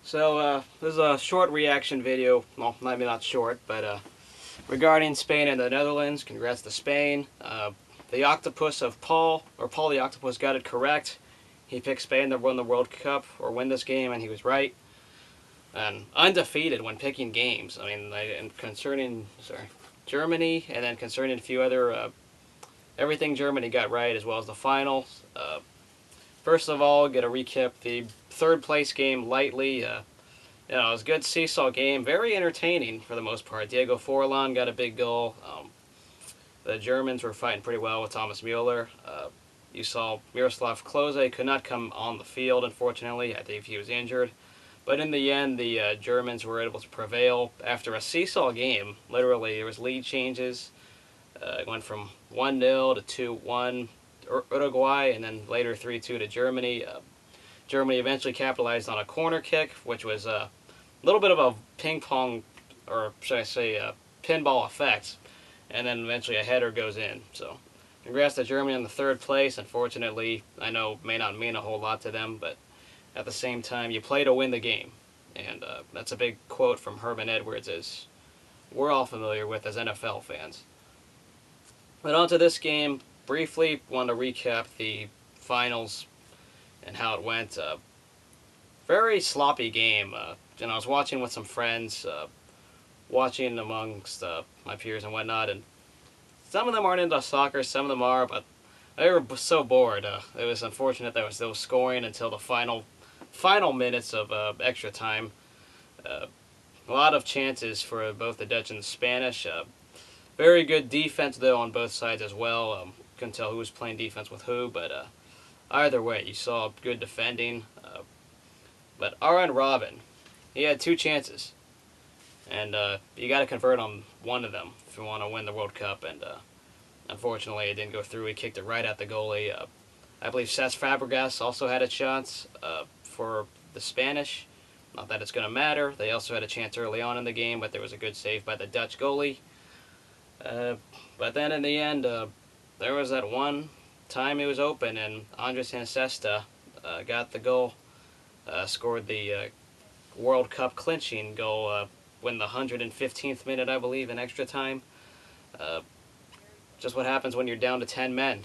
This is a short reaction video. Well, maybe not short, but regarding Spain and the Netherlands. Congrats to Spain. The Octopus of Paul, or Paul the Octopus, got it correct. He picked Spain to win the World Cup or win this game, and he was right. And undefeated when picking games. I mean, and concerning Germany, and then concerning a few other everything Germany got right, as well as the finals. First of all, get to recap the third place game lightly. It was a good seesaw game, very entertaining for the most part. Diego Forlan got a big goal. The Germans were fighting pretty well with Thomas Mueller. You saw Miroslav Klose could not come on the field, unfortunately. I think he was injured. But in the end, the Germans were able to prevail after a seesaw game. Literally, there was lead changes. It went from 1-0 to 2-1 Uruguay, and then later 3-2 to Germany. Germany eventually capitalized on a corner kick, which was a little bit of a ping pong, or should I say, a pinball effect, and then eventually a header goes in. So, congrats to Germany on the third place. Unfortunately, I know it may not mean a whole lot to them, but at the same time, you play to win the game, and that's a big quote from Herman Edwards, as we're all familiar with as NFL fans. But on to this game. Briefly, want to recap the finals and how it went. Very sloppy game. I was watching with some friends, watching amongst my peers and whatnot, and some of them aren't into soccer, some of them are, but they were so bored. It was unfortunate that it was still scoring until the final minutes of extra time. A lot of chances for both the Dutch and the Spanish. Very good defense, though, on both sides as well. Couldn't tell who was playing defense with who, but either way, you saw good defending. But Arjen Robben, he had two chances, and you got to convert on one of them if you want to win the World Cup. And unfortunately, it didn't go through. He kicked it right at the goalie. I believe Cesc Fabregas also had a chance for the Spanish. Not that it's going to matter. They also had a chance early on in the game, but there was a good save by the Dutch goalie. But then in the end, there was that one time it was open, and Andres Iniesta got the goal, scored the World Cup clinching goal when the 115th minute, I believe, in extra time. Just what happens when you're down to 10 men.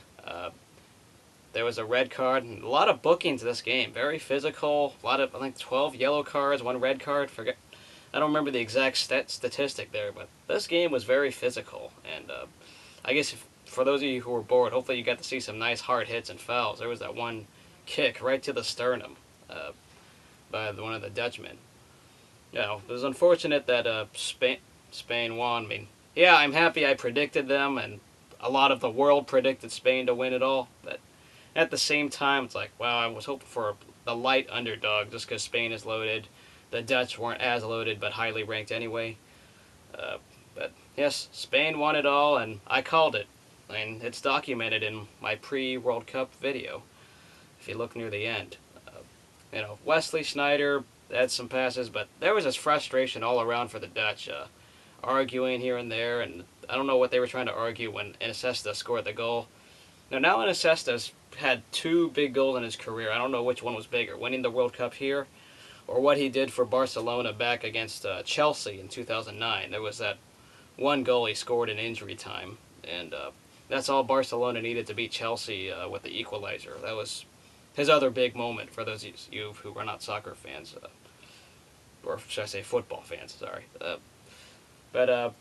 There was a red card, and a lot of bookings this game. Very physical, a lot of, I think, 12 yellow cards, one red card. I don't remember the exact statistic there, but this game was very physical. And I guess for those of you who were bored, hopefully you got to see some nice hard hits and fouls. There was that one kick right to the sternum by one of the Dutchmen. It was unfortunate that Spain won. I mean, yeah, I'm happy I predicted them, and a lot of the world predicted Spain to win it all. But at the same time, it's like, wow, I was hoping for a light underdog just because Spain is loaded. The Dutch weren't as loaded, but highly ranked anyway. But yes, Spain won it all, and I called it. And it's documented in my pre-World Cup video, if you look near the end. Wesley Sneijder had some passes, but there was this frustration all around for the Dutch, arguing here and there, and I don't know what they were trying to argue when Iniesta scored the goal. Now Iniesta's had two big goals in his career. I don't know which one was bigger, winning the World Cup here, or what he did for Barcelona back against Chelsea in 2009. There was that one goal he scored in injury time, and that's all Barcelona needed to beat Chelsea with the equalizer. That was his other big moment for those of you who are not soccer fans, or should I say football fans, sorry. But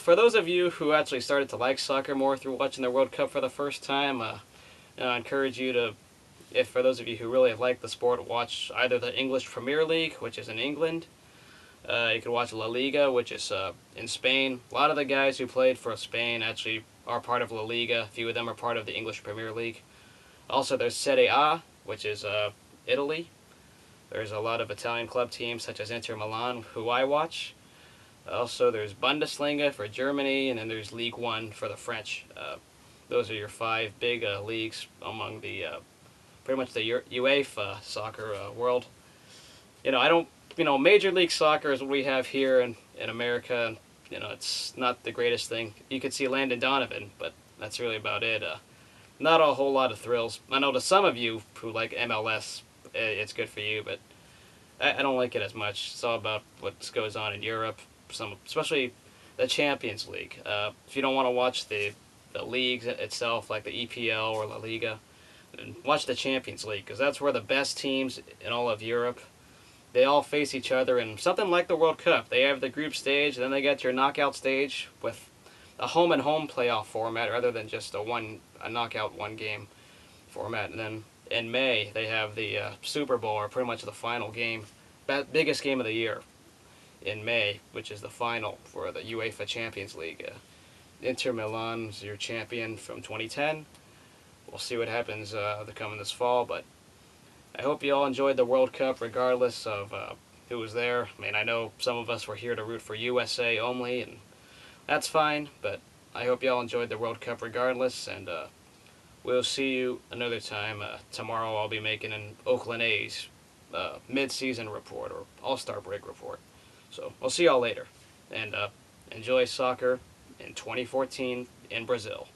for those of you who actually started to like soccer more through watching the World Cup for the first time, I encourage you to, if for those of you who really like the sport, watch either the English Premier League, which is in England. You can watch La Liga, which is in Spain. A lot of the guys who played for Spain actually are part of La Liga. A few of them are part of the English Premier League. Also, there's Serie A, which is Italy. There's a lot of Italian club teams, such as Inter Milan, who I watch. Also, there's Bundesliga for Germany, and then there's Ligue 1 for the French. Those are your five big leagues among the pretty much the UEFA soccer world. Major League Soccer is what we have here in America. It's not the greatest thing. You could see Landon Donovan, but that's really about it. Not a whole lot of thrills. I know to some of you who like MLS, it's good for you, but I don't like it as much. It's all about what goes on in Europe, especially the Champions League. If you don't want to watch the leagues itself, like the EPL or La Liga, then watch the Champions League, because that's where the best teams in all of Europe, they all face each other in something like the World Cup. They have the group stage, then they get your knockout stage with a home and home playoff format rather than just a knockout one game format. And then in May they have the Super Bowl, or pretty much the final game, biggest game of the year in May, which is the final for the UEFA Champions League. Inter Milan's your champion from 2010. We'll see what happens the coming this fall, but I hope you all enjoyed the World Cup regardless of who was there. I mean, I know some of us were here to root for USA only, and that's fine, but I hope you all enjoyed the World Cup regardless, and we'll see you another time. Tomorrow I'll be making an Oakland A's mid-season report, or All-Star break report. So I'll see y'all later, and enjoy soccer in 2014 in Brazil.